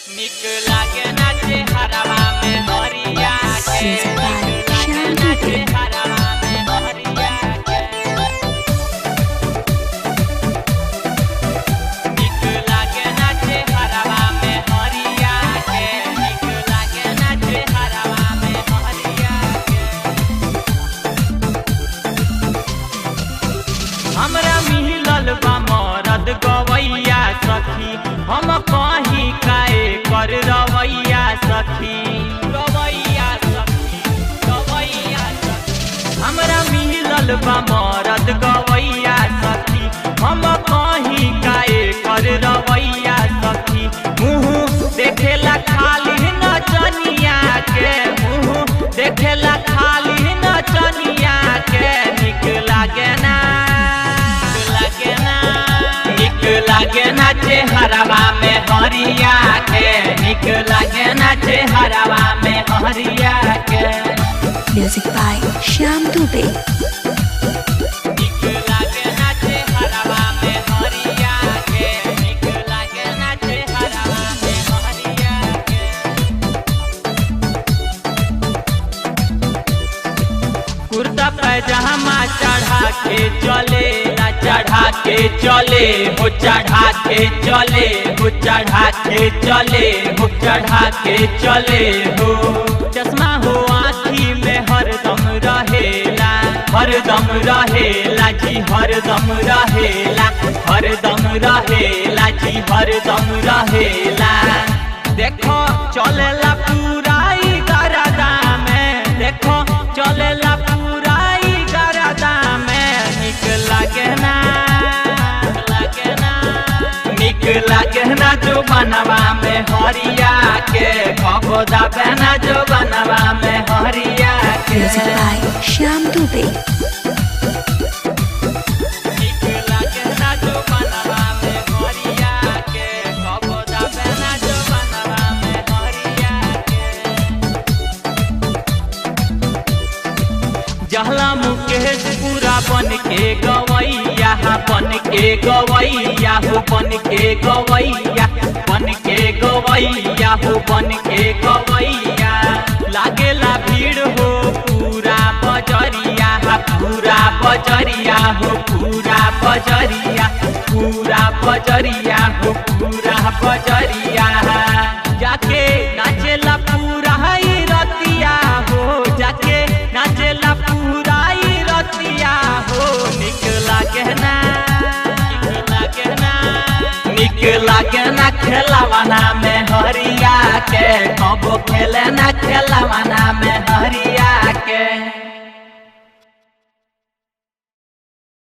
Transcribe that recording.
निक लागे नाचे हरवा में हरिया के नाचे हरवा में हरिया के निक लागे नाचे हरवा में हरिया के निक लागे नाचे हरवा में हरिया के हमरा मिलल बा मरद गवैया सखी हम कहीं काए कर रवैया सखी रवैया सखी रवैया सखी हमरा मिलल बा मरद गवैया सखी हम कहीं काए कर रवैया सखी मुँह देखेला खाली नचनिया के मुँह देखेला खाली नचनिया के निक लागे ना लागे नाचे हरवा में हरिया के निक लागे नाचे हरवा में हरिया के Music by Shyam Dubey. निक लागे नाचे हरवा में हरिया के निक लागे नाचे हरवा में हरिया के कुर्ता पैजामा चढ़ा के चले चढ़ा के चले हो चढ़ा के चले हो चढ़ा के चले हो चढ़ा के चले हो चश्मा हो आँखी में हरदम रहेला जी हरदम रहेला जी हरदम रहेला देखो चलेला पूरा ई गरदा में देखो चलेला पूरा ई गरदा में निक लागे ना लागे ना जो बनवा में हरिया के भगोदा बहना जो बनवा में हरिया के Music by Shyam Dubey. निक लागे ना जो बनवा में हरिया के भगोदा बहना जो बनवा में हरिया के जहला मुकेश पूरा बन के गवैया हो बन के गवैया हो बन के गवैया हो बन के गवैया लागेला भीड़ हो पूरा बजरिया हो पूरा बजरिया हो पूरा बजरिया हो पूरा बजरिया जाके नाचेला पूरा ही रतिया हो जाके नाचेला पूरा ही रतिया हो निक लागे ना खेलवाना में हरिया के कबो खेले ना खेलवाना